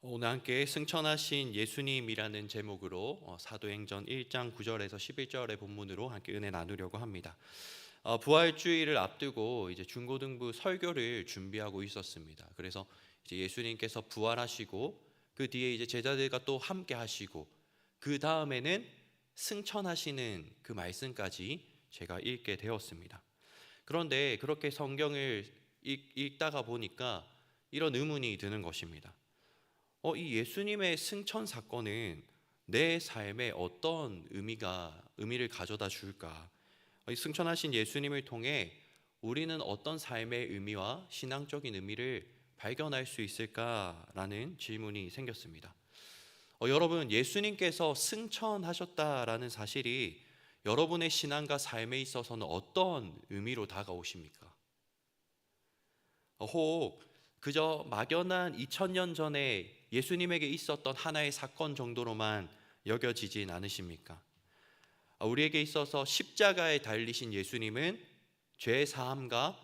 오늘 함께 승천하신 예수님이라는 제목으로 사도행전 1장 9절에서 11절의 본문으로 함께 은혜 나누려고 합니다. 부활주의를 앞두고 이제 중고등부 설교를 준비하고 있었습니다. 그래서 이제 예수님께서 부활하시고 그 뒤에 이제 제자들과 또 함께 하시고 그 다음에는 승천하시는 그 말씀까지 제가 읽게 되었습니다. 그런데 그렇게 성경을 읽다가 보니까 이런 의문이 드는 것입니다. 이 예수님의 승천 사건은 내 삶에 어떤 의미를 가져다 줄까? 이 승천하신 예수님을 통해 우리는 어떤 삶의 의미와 신앙적인 의미를 발견할 수 있을까라는 질문이 생겼습니다. 여러분, 예수님께서 승천하셨다라는 사실이 여러분의 신앙과 삶에 있어서는 어떤 의미로 다가오십니까? 혹 그저 막연한 2000년 전에 예수님에게 있었던 하나의 사건 정도로만 여겨지진 않으십니까? 우리에게 있어서 십자가에 달리신 예수님은 죄 사함과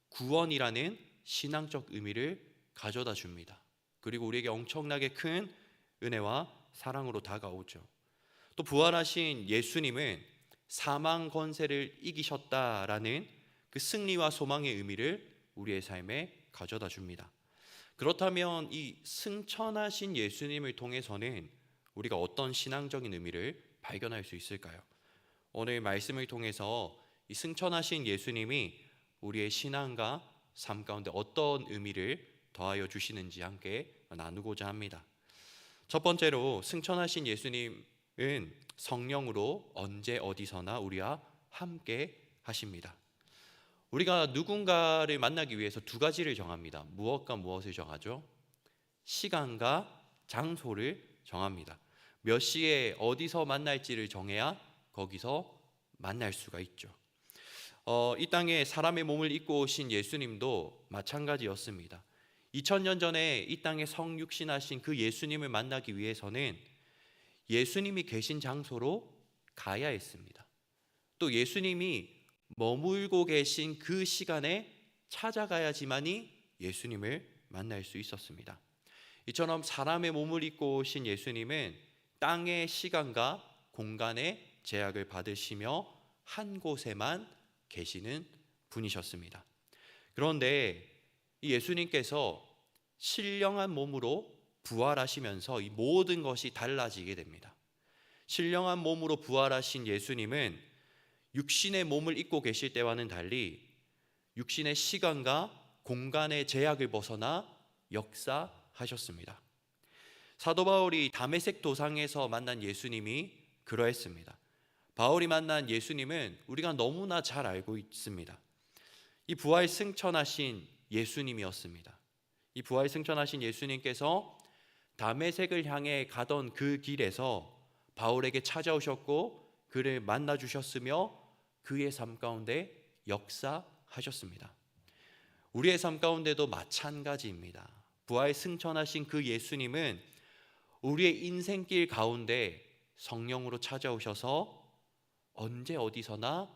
구원이라는 신앙적 의미를 가져다 줍니다. 그리고 우리에게 엄청나게 큰 은혜와 사랑으로 다가오죠. 또 부활하신 예수님은 사망 권세를 이기셨다라는 그 승리와 소망의 의미를 우리의 삶에 가져다 줍니다. 그렇다면 이 승천하신 예수님을 통해서는 우리가 어떤 신앙적인 의미를 발견할 수 있을까요? 오늘 말씀을 통해서 이 승천하신 예수님이 우리의 신앙과 삶 가운데 어떤 의미를 더하여 주시는지 함께 나누고자 합니다. 첫 번째로 승천하신 예수님은 성령으로 언제 어디서나 우리와 함께 하십니다. 우리가 누군가를 만나기 위해서 두 가지를 정합니다. 무엇과 무엇을 정하죠? 시간과 장소를 정합니다. 몇 시에 어디서 만날지를 정해야 거기서 만날 수가 있죠. 이 땅에 사람의 몸을 입고 오신 예수님도 마찬가지였습니다. 2000년 전에 이 땅에 성육신하신 그 예수님을 만나기 위해서는 예수님이 계신 장소로 가야 했습니다. 또 예수님이 머물고 계신 그 시간에 찾아가야지만이 예수님을 만날 수 있었습니다. 이처럼 사람의 몸을 입고 오신 예수님은 땅의 시간과 공간의 제약을 받으시며 한 곳에만 계시는 분이셨습니다. 그런데 이 예수님께서 신령한 몸으로 부활하시면서 이 모든 것이 달라지게 됩니다. 신령한 몸으로 부활하신 예수님은 육신의 몸을 입고 계실 때와는 달리 육신의 시간과 공간의 제약을 벗어나 역사하셨습니다. 사도 바울이 다메섹 도상에서 만난 예수님이 그러했습니다. 바울이 만난 예수님은 우리가 너무나 잘 알고 있습니다. 이 부활 승천하신 예수님이었습니다. 이 부활 승천하신 예수님께서 다메섹을 향해 가던 그 길에서 바울에게 찾아오셨고 그를 만나 주셨으며 그의 삶 가운데 역사하셨습니다. 우리의 삶 가운데도 마찬가지입니다. 부활 승천하신 그 예수님은 우리의 인생길 가운데 성령으로 찾아오셔서 언제 어디서나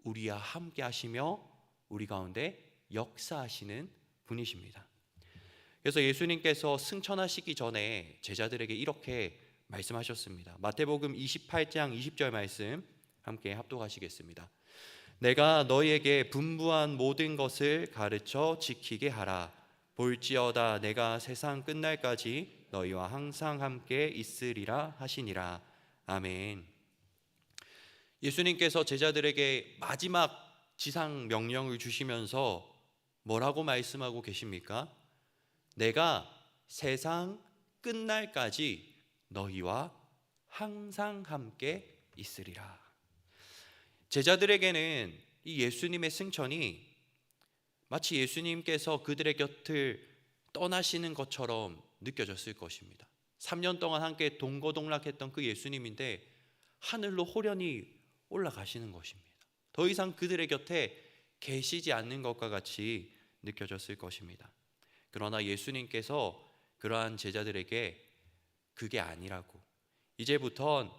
우리와 함께 하시며 우리 가운데 역사하시는 분이십니다. 그래서 예수님께서 승천하시기 전에 제자들에게 이렇게 말씀하셨습니다. 마태복음 28장 20절 말씀 함께 합독하시겠습니다. 내가 너희에게 분부한 모든 것을 가르쳐 지키게 하라. 볼지어다 내가 세상 끝날까지 너희와 항상 함께 있으리라 하시니라. 아멘. 예수님께서 제자들에게 마지막 지상 명령을 주시면서 뭐라고 말씀하고 계십니까? 내가 세상 끝날까지 너희와 항상 함께 있으리라. 제자들에게는 이 예수님의 승천이 마치 예수님께서 그들의 곁을 떠나시는 것처럼 느껴졌을 것입니다. 3년 동안 함께 동거동락했던 그 예수님인데 하늘로 호련히 올라가시는 것입니다. 더 이상 그들의 곁에 계시지 않는 것과 같이 느껴졌을 것입니다. 그러나 예수님께서 그러한 제자들에게 그게 아니라고, 이제부턴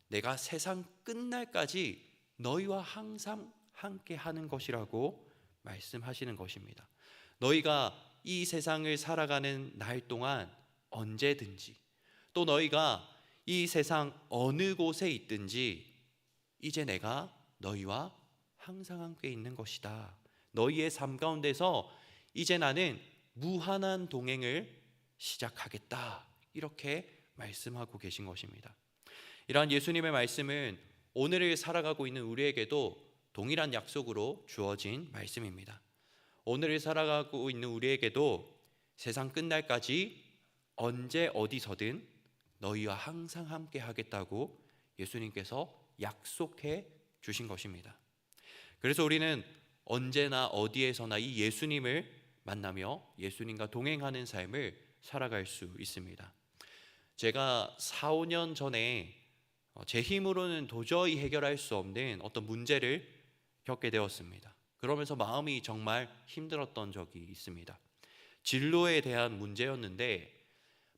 내가 세상 끝날까지 너희와 항상 함께 하는 것이라고 말씀하시는 것입니다. 너희가 이 세상을 살아가는 날 동안 언제든지, 또 너희가 이 세상 어느 곳에 있든지 이제 내가 너희와 항상 함께 있는 것이다. 너희의 삶 가운데서 이제 나는 무한한 동행을 시작하겠다. 이렇게 말씀하고 계신 것입니다. 이러한 예수님의 말씀은 오늘을 살아가고 있는 우리에게도 동일한 약속으로 주어진 말씀입니다. 오늘을 살아가고 있는 우리에게도 세상 끝날까지 언제 어디서든 너희와 항상 함께 하겠다고 예수님께서 약속해 주신 것입니다. 그래서 우리는 언제나 어디에서나 이 예수님을 만나며 예수님과 동행하는 삶을 살아갈 수 있습니다. 제가 4, 5년 전에 제 힘으로는 도저히 해결할 수 없는 어떤 문제를 겪게 되었습니다. 그러면서 마음이 정말 힘들었던 적이 있습니다. 진로에 대한 문제였는데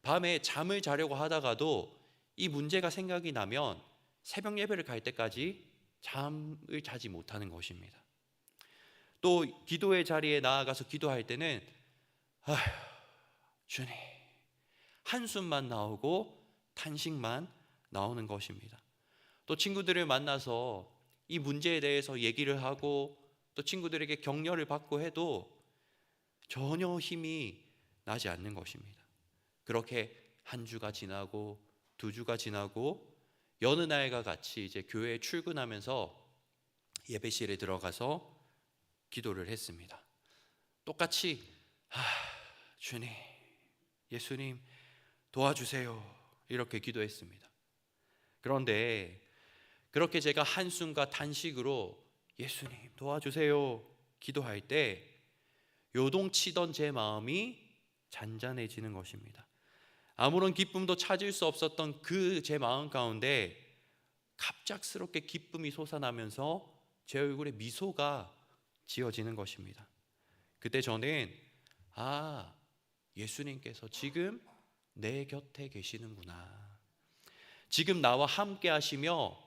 밤에 잠을 자려고 하다가도 이 문제가 생각이 나면 새벽 예배를 갈 때까지 잠을 자지 못하는 것입니다. 또 기도의 자리에 나아가서 기도할 때는 주님, 한숨만 나오고 탄식만 나오는 것입니다. 또 친구들을 만나서 이 문제에 대해서 얘기를 하고 또 친구들에게 격려를 받고 해도 전혀 힘이 나지 않는 것입니다. 그렇게 한 주가 지나고 두 주가 지나고 여느 날과 같이 이제 교회에 출근하면서 예배실에 들어가서 기도를 했습니다. 똑같이 주님, 예수님 도와주세요 이렇게 기도했습니다. 그런데 그렇게 제가 한숨과 탄식으로 예수님 도와주세요 기도할 때 요동치던 제 마음이 잔잔해지는 것입니다. 아무런 기쁨도 찾을 수 없었던 그 제 마음 가운데 갑작스럽게 기쁨이 솟아나면서 제 얼굴에 미소가 지어지는 것입니다. 그때 저는 예수님께서 지금 내 곁에 계시는구나. 지금 나와 함께 하시며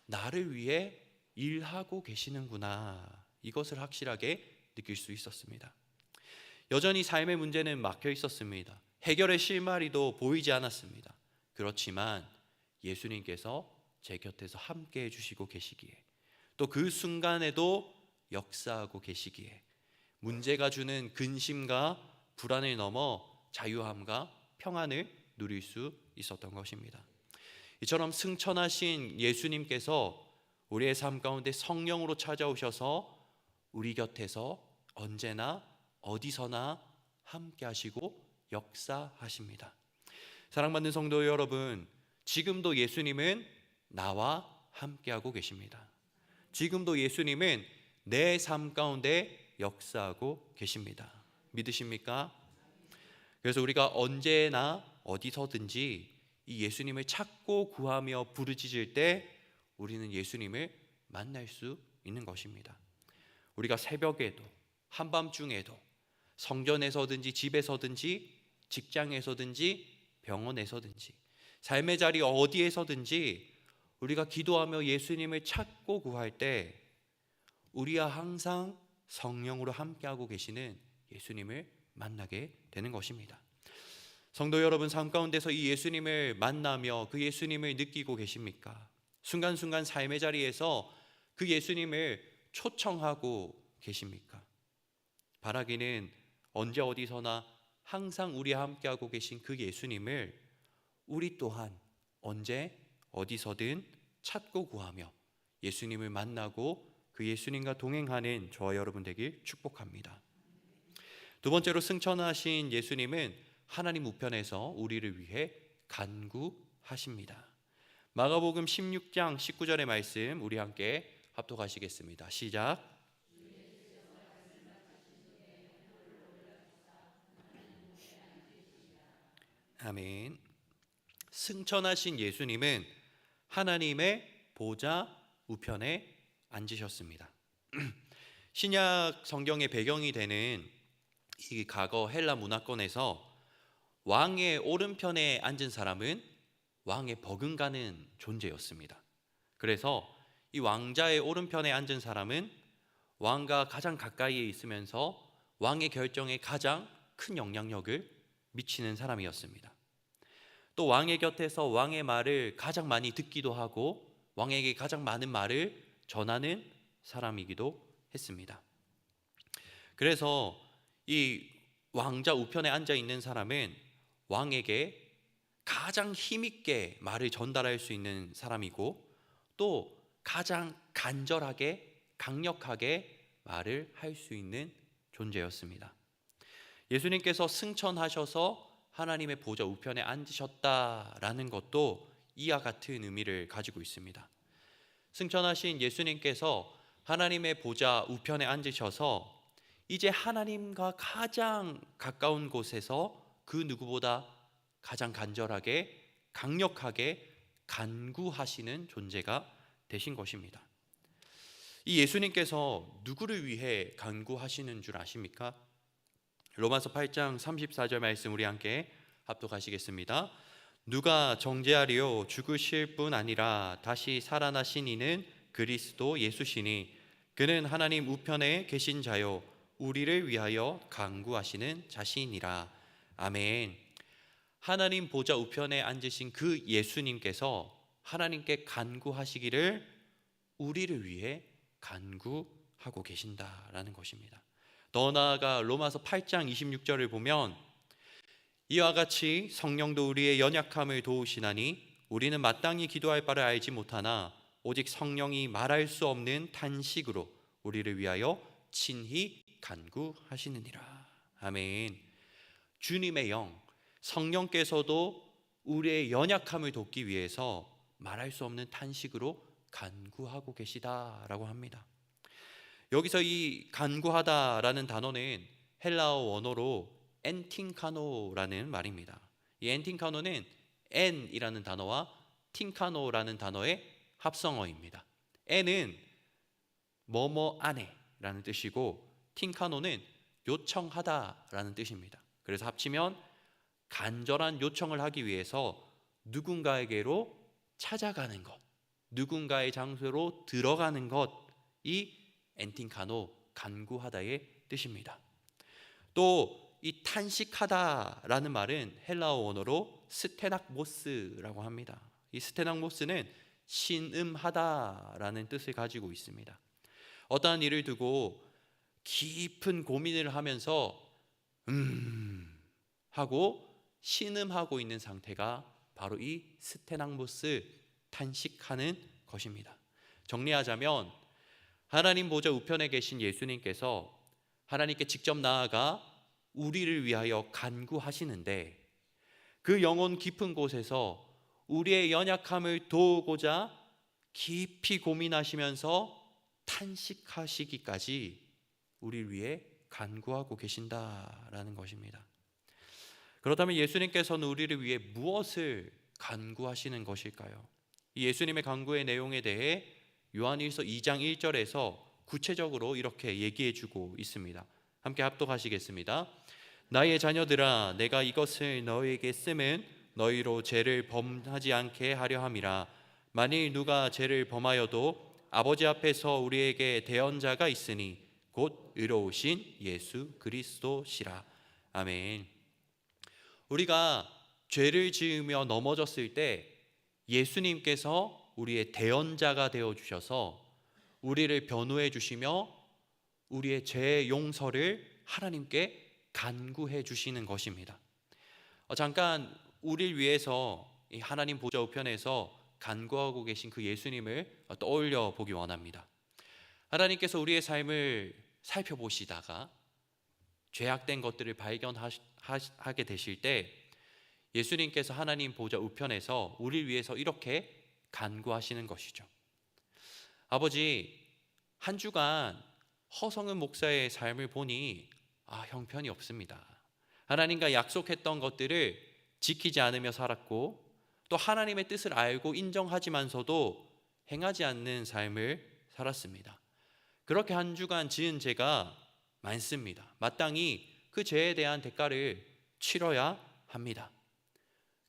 나를 위해 일하고 계시는구나. 이것을 확실하게 느낄 수 있었습니다. 여전히 삶의 문제는 막혀 있었습니다. 해결의 실마리도 보이지 않았습니다. 그렇지만 예수님께서 제 곁에서 함께 해주시고 계시기에 또 그 순간에도 역사하고 계시기에 문제가 주는 근심과 불안을 넘어 자유함과 평안을 누릴 수 있었던 것입니다. 이처럼 승천하신 예수님께서 우리의 삶 가운데 성령으로 찾아오셔서 우리 곁에서 언제나 어디서나 함께 하시고 역사하십니다. 사랑받는 성도 여러분, 지금도 예수님은 나와 함께하고 계십니다. 지금도 예수님은 내 삶 가운데 역사하고 계십니다. 믿으십니까? 그래서 우리가 언제나 어디서든지 이 예수님을 찾고 구하며 부르짖을 때 우리는 예수님을 만날 수 있는 것입니다. 우리가 새벽에도 한밤중에도 성전에서든지 집에서든지 직장에서든지 병원에서든지 삶의 자리 어디에서든지 우리가 기도하며 예수님을 찾고 구할 때 우리와 항상 성령으로 함께하고 계시는 예수님을 만나게 되는 것입니다. 성도 여러분, 삶 가운데서 이 예수님을 만나며 그 예수님을 느끼고 계십니까? 순간순간 삶의 자리에서 그 예수님을 초청하고 계십니까? 바라기는 언제 어디서나 항상 우리와 함께하고 계신 그 예수님을 우리 또한 언제 어디서든 찾고 구하며 예수님을 만나고 그 예수님과 동행하는 저와 여러분 되길 축복합니다. 두 번째로 승천하신 예수님은 하나님 우편에서 우리를 위해 간구하십니다. 마가복음 16장 19절의 말씀 우리 함께 합독하시겠습니다. 시작. 아멘. 승천하신 예수님은 하나님의 보좌 우편에 앉으셨습니다. 신약 성경의 배경이 되는 이 과거 헬라 문화권에서 왕의 오른편에 앉은 사람은 왕에 버금가는 존재였습니다. 그래서 이 왕자의 오른편에 앉은 사람은 왕과 가장 가까이에 있으면서 왕의 결정에 가장 큰 영향력을 미치는 사람이었습니다. 또 왕의 곁에서 왕의 말을 가장 많이 듣기도 하고 왕에게 가장 많은 말을 전하는 사람이기도 했습니다. 그래서 이 왕자 우편에 앉아 있는 사람은 왕에게 가장 힘있게 말을 전달할 수 있는 사람이고 또 가장 간절하게 강력하게 말을 할 수 있는 존재였습니다. 예수님께서 승천하셔서 하나님의 보좌 우편에 앉으셨다라는 것도 이와 같은 의미를 가지고 있습니다. 승천하신 예수님께서 하나님의 보좌 우편에 앉으셔서 이제 하나님과 가장 가까운 곳에서 그 누구보다 가장 간절하게 강력하게 간구하시는 존재가 되신 것입니다. 이 예수님께서 누구를 위해 간구하시는 줄 아십니까? 로마서 8장 34절 말씀 우리 함께 합독하시겠습니다. 누가 정죄하리요 죽으실 뿐 아니라 다시 살아나신 이는 그리스도 예수시니 그는 하나님 우편에 계신 자요 우리를 위하여 간구하시는 자신이라. 아멘. 하나님 보좌 우편에 앉으신 그 예수님께서 하나님께 간구하시기를 우리를 위해 간구하고 계신다라는 것입니다. 더 나아가 로마서 8장 26절을 보면 이와 같이 성령도 우리의 연약함을 도우시나니 우리는 마땅히 기도할 바를 알지 못하나 오직 성령이 말할 수 없는 탄식으로 우리를 위하여 친히 간구하시느니라. 아멘. 주님의 영 성령께서도 우리의 연약함을 돕기 위해서 말할 수 없는 탄식으로 간구하고 계시다라고 합니다. 여기서 이 간구하다라는 단어는 헬라어 원어로 엔팅카노라는 말입니다. 이 엔팅카노는 엔이라는 단어와 팅카노라는 단어의 합성어입니다. 엔은 뭐뭐 안에라는 뜻이고 팅카노는 요청하다라는 뜻입니다. 그래서 합치면 간절한 요청을 하기 위해서 누군가에게로 찾아가는 것, 누군가의 장소로 들어가는 것이 엔팅카노 간구하다의 뜻입니다. 또 이 탄식하다라는 말은 헬라어 원어로 스테낙모스라고 합니다. 이 스테낙모스는 신음하다라는 뜻을 가지고 있습니다. 어떠한 일을 두고 깊은 고민을 하면서 하고 신음하고 있는 상태가 바로 이 스테낙모스 탄식하는 것입니다. 정리하자면 하나님 보좌 우편에 계신 예수님께서 하나님께 직접 나아가 우리를 위하여 간구하시는데 그 영혼 깊은 곳에서 우리의 연약함을 도우고자 깊이 고민하시면서 탄식하시기까지 우리를 위해 간구하고 계신다라는 것입니다. 그렇다면 예수님께서는 우리를 위해 무엇을 간구하시는 것일까요? 이 예수님의 간구의 내용에 대해 요한일서 2장 1절에서 구체적으로 이렇게 얘기해 주고 있습니다. 함께 합독하시겠습니다. 나의 자녀들아 내가 이것을 너희에게 쓰면 너희로 죄를 범하지 않게 하려 함이라. 만일 누가 죄를 범하여도 아버지 앞에서 우리에게 대언자가 있으니 곧 의로우신 예수 그리스도시라. 아멘. 우리가 죄를 지으며 넘어졌을 때 예수님께서 우리의 대언자가 되어 주셔서 우리를 변호해 주시며 우리의 죄 용서를 하나님께 간구해 주시는 것입니다. 잠깐 우리를 위해서 이 하나님 보좌 우편에서 간구하고 계신 그 예수님을 떠올려 보기 원합니다. 하나님께서 우리의 삶을 살펴보시다가 죄악된 것들을 발견하게 되실 때 예수님께서 하나님 보좌 우편에서 우리를 위해서 이렇게 간구하시는 것이죠. 아버지, 한 주간 허성은 목사의 삶을 보니 형편이 없습니다. 하나님과 약속했던 것들을 지키지 않으며 살았고 또 하나님의 뜻을 알고 인정하지만서도 행하지 않는 삶을 살았습니다. 그렇게 한 주간 지은 죄가 많습니다. 마땅히 그 죄에 대한 대가를 치러야 합니다.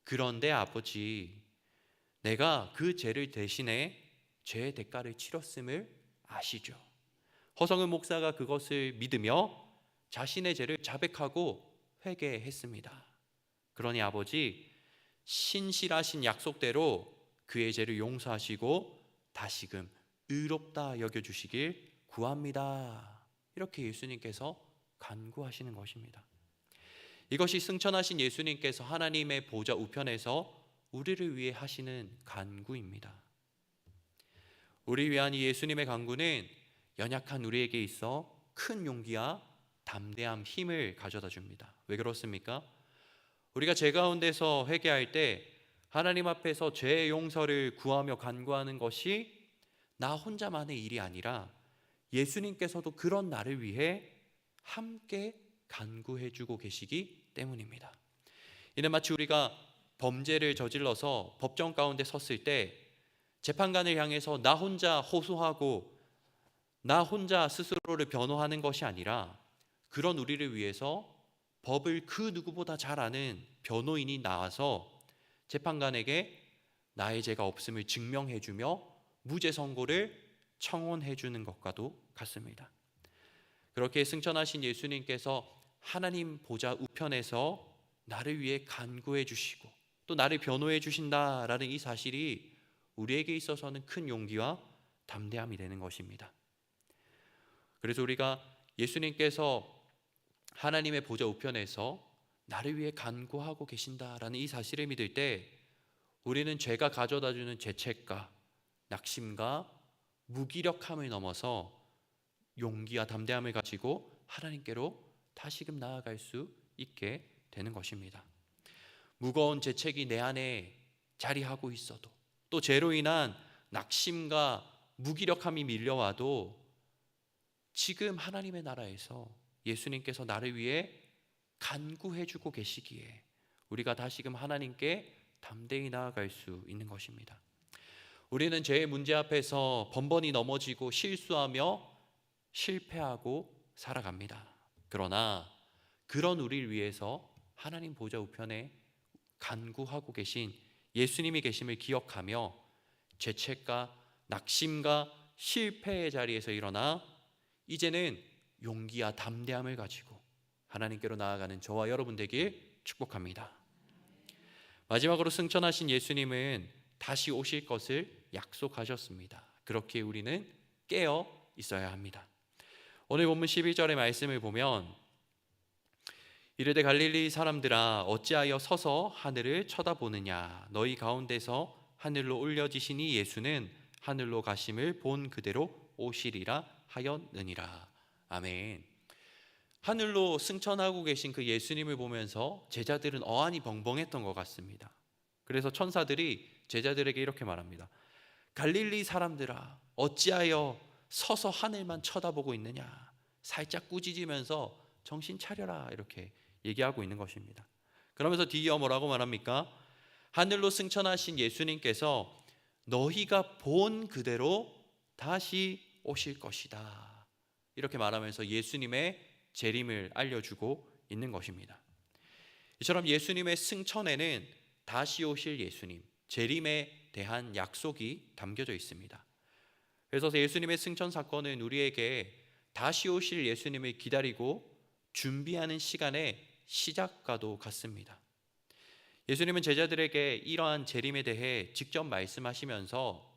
그런데 아버지, 내가 그 죄를 대신해 죄의 대가를 치렀음을 아시죠? 허성은 목사가 그것을 믿으며 자신의 죄를 자백하고 회개했습니다. 그러니 아버지, 신실하신 약속대로 그의 죄를 용서하시고 다시금 의롭다 여겨주시길 구합니다. 이렇게 예수님께서 간구하시는 것입니다. 이것이 승천하신 예수님께서 하나님의 보좌 우편에서 우리를 위해 하시는 간구입니다. 우리 위한 이 예수님의 간구는 연약한 우리에게 있어 큰 용기와 담대함, 힘을 가져다 줍니다. 왜 그렇습니까? 우리가 죄 가운데서 회개할 때 하나님 앞에서 죄의 용서를 구하며 간구하는 것이 나 혼자만의 일이 아니라 예수님께서도 그런 나를 위해 함께 간구해 주고 계시기 때문입니다. 이는 마치 우리가 범죄를 저질러서 법정 가운데 섰을 때 재판관을 향해서 나 혼자 호소하고 나 혼자 스스로를 변호하는 것이 아니라 그런 우리를 위해서 법을 그 누구보다 잘 아는 변호인이 나와서 재판관에게 나의 죄가 없음을 증명해 주며 무죄 선고를 청원해 주는 것과도 같습니다. 그렇게 승천하신 예수님께서 하나님 보좌 우편에서 나를 위해 간구해 주시고 또 나를 변호해 주신다라는 이 사실이 우리에게 있어서는 큰 용기와 담대함이 되는 것입니다. 그래서 우리가 예수님께서 하나님의 보좌 우편에서 나를 위해 간구하고 계신다라는 이 사실을 믿을 때 우리는 죄가 가져다주는 죄책과 낙심과 무기력함을 넘어서 용기와 담대함을 가지고 하나님께로 다시금 나아갈 수 있게 되는 것입니다. 무거운 죄책이 내 안에 자리하고 있어도 또 죄로 인한 낙심과 무기력함이 밀려와도 지금 하나님의 나라에서 예수님께서 나를 위해 간구해주고 계시기에 우리가 다시금 하나님께 담대히 나아갈 수 있는 것입니다. 우리는 죄의 문제 앞에서 번번이 넘어지고 실수하며 실패하고 살아갑니다. 그러나 그런 우리를 위해서 하나님 보좌 우편에 간구하고 계신 예수님이 계심을 기억하며 죄책과 낙심과 실패의 자리에서 일어나 이제는 용기와 담대함을 가지고 하나님께로 나아가는 저와 여러분 되길 축복합니다. 마지막으로 승천하신 예수님은 다시 오실 것을 약속하셨습니다. 그렇게 우리는 깨어 있어야 합니다. 오늘 본문 12절의 말씀을 보면 이르되 갈릴리 사람들아 어찌하여 서서 하늘을 쳐다보느냐 너희 가운데서 하늘로 올려지시니 예수는 하늘로 가심을 본 그대로 오시리라 하였느니라. 아멘. 하늘로 승천하고 계신 그 예수님을 보면서 제자들은 어안이 벙벙했던 것 같습니다. 그래서 천사들이 제자들에게 이렇게 말합니다. 갈릴리 사람들아 어찌하여 서서 하늘만 쳐다보고 있느냐. 살짝 꾸짖으면서 정신 차려라 이렇게 얘기하고 있는 것입니다. 그러면서 뒤이어 뭐라고 말합니까? 하늘로 승천하신 예수님께서 너희가 본 그대로 다시 오실 것이다. 이렇게 말하면서 예수님의 재림을 알려주고 있는 것입니다. 이처럼 예수님의 승천에는 다시 오실 예수님, 재림에 대한 약속이 담겨져 있습니다. 그래서 예수님의 승천 사건은 우리에게 다시 오실 예수님을 기다리고 준비하는 시간의 시작과도 같습니다. 예수님은 제자들에게 이러한 재림에 대해 직접 말씀하시면서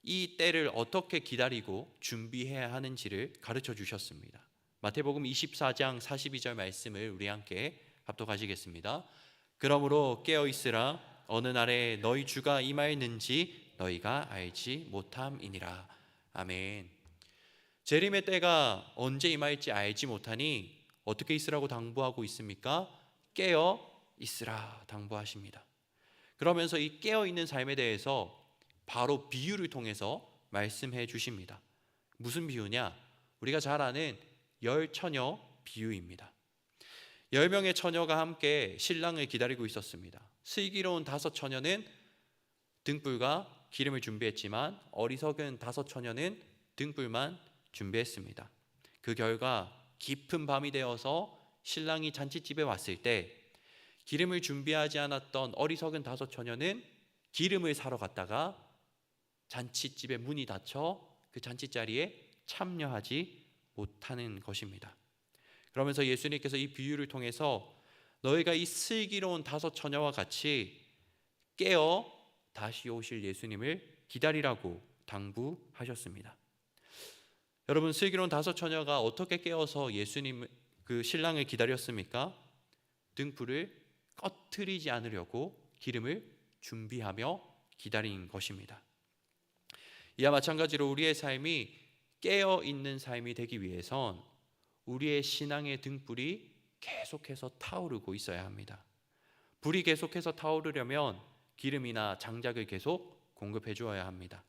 이 때를 어떻게 기다리고 준비해야 하는지를 가르쳐 주셨습니다. 마태복음 24장 42절 말씀을 우리 함께 합독하시겠습니다. 그러므로 깨어 있으라 어느 날에 너희 주가 임하였는지 너희가 알지 못함이니라. 아멘. 재림의 때가 언제 임할지 알지 못하니 어떻게 있으라고 당부하고 있습니까? 깨어 있으라 당부하십니다. 그러면서 이 깨어 있는 삶에 대해서 바로 비유를 통해서 말씀해 주십니다. 무슨 비유냐? 우리가 잘 아는 열 처녀 비유입니다. 10명의 처녀가 함께 신랑을 기다리고 있었습니다. 슬기로운 5 처녀는 등불과 기름을 준비했지만 어리석은 5 처녀는 등불만 준비했습니다. 그 결과 깊은 밤이 되어서 신랑이 잔치집에 왔을 때 기름을 준비하지 않았던 어리석은 5 처녀는 기름을 사러 갔다가 잔치집의 문이 닫혀 그 잔치자리에 참여하지 못하는 것입니다. 그러면서 예수님께서 이 비유를 통해서 너희가 이 슬기로운 5 처녀와 같이 깨어 다시 오실 예수님을 기다리라고 당부하셨습니다. 여러분, 슬기로운 다섯 처녀가 어떻게 깨어서 예수님 그 신랑을 기다렸습니까? 등불을 꺼트리지 않으려고 기름을 준비하며 기다린 것입니다. 이와 마찬가지로 우리의 삶이 깨어 있는 삶이 되기 위해선 우리의 신앙의 등불이 계속해서 타오르고 있어야 합니다. 불이 계속해서 타오르려면 기름이나 장작을 계속 공급해 주어야 합니다.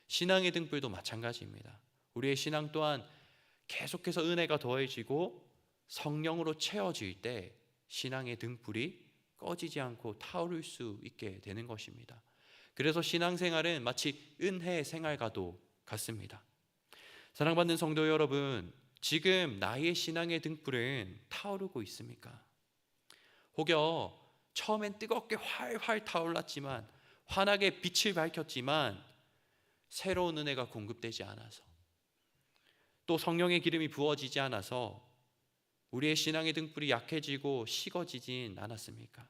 신앙의 등불도 마찬가지입니다. 우리의 신앙 또한 계속해서 은혜가 더해지고 성령으로 채워질 때 신앙의 등불이 꺼지지 않고 타오를 수 있게 되는 것입니다. 그래서 신앙생활은 마치 은혜 생활과도 같습니다. 사랑받는 성도 여러분, 지금 나의 신앙의 등불은 타오르고 있습니까? 혹여 처음엔 뜨겁게 활활 타올랐지만, 환하게 빛을 밝혔지만 새로운 은혜가 공급되지 않아서, 또 성령의 기름이 부어지지 않아서 우리의 신앙의 등불이 약해지고 식어지진 않았습니까?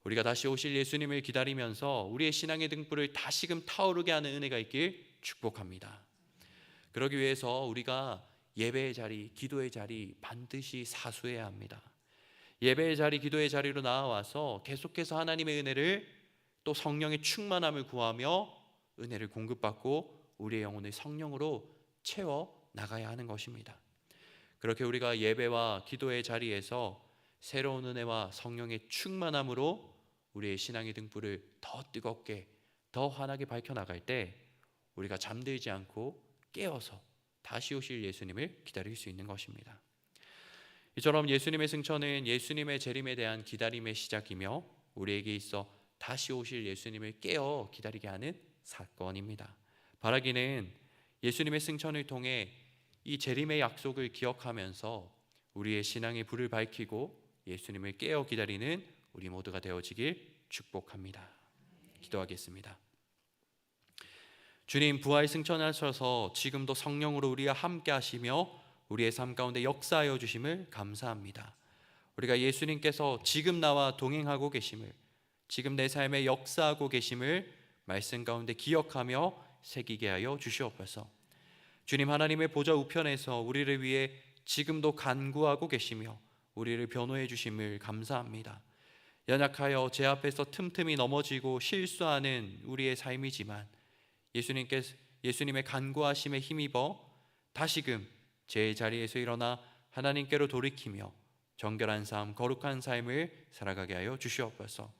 우리가 다시 오실 예수님을 기다리면서 우리의 신앙의 등불을 다시금 타오르게 하는 은혜가 있길 축복합니다. 그러기 위해서 우리가 예배의 자리, 기도의 자리 반드시 사수해야 합니다. 예배의 자리, 기도의 자리로 나와서 계속해서 하나님의 은혜를, 또 성령의 충만함을 구하며 은혜를 공급받고 우리의 영혼을 성령으로 채워 나가야 하는 것입니다. 그렇게 우리가 예배와 기도의 자리에서 새로운 은혜와 성령의 충만함으로 우리의 신앙의 등불을 더 뜨겁게, 더 환하게 밝혀나갈 때 우리가 잠들지 않고 깨어서 다시 오실 예수님을 기다릴 수 있는 것입니다. 이처럼 예수님의 승천은 예수님의 재림에 대한 기다림의 시작이며 우리에게 있어 다시 오실 예수님을 깨어 기다리게 하는 사건입니다. 바라기는 예수님의 승천을 통해 이 재림의 약속을 기억하면서 우리의 신앙의 불을 밝히고 예수님을 깨어 기다리는 우리 모두가 되어지길 축복합니다. 기도하겠습니다. 주님, 부활 승천하셔서 지금도 성령으로 우리와 함께 하시며 우리의 삶 가운데 역사하여 주심을 감사합니다. 우리가 예수님께서 지금 나와 동행하고 계심을, 지금 내 삶에 역사하고 계심을 말씀 가운데 기억하며 새기게 하여 주시옵소서. 주님, 하나님의 보좌 우편에서 우리를 위해 지금도 간구하고 계시며 우리를 변호해 주심을 감사합니다. 연약하여 제 앞에서 틈틈이 넘어지고 실수하는 우리의 삶이지만 예수님의 간구하심에 힘입어 다시금 제 자리에서 일어나 하나님께로 돌이키며 정결한 삶, 거룩한 삶을 살아가게 하여 주시옵소서.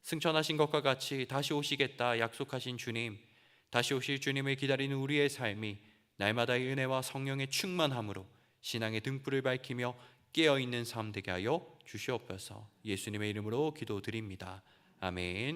승천하신 것과 같이 다시 오시겠다 약속하신 주님, 다시 오실 주님을 기다리는 우리의 삶이 날마다의 은혜와 성령의 충만함으로 신앙의 등불을 밝히며 깨어있는 삶 되게 하여 주시옵소서. 예수님의 이름으로 기도드립니다. 아멘.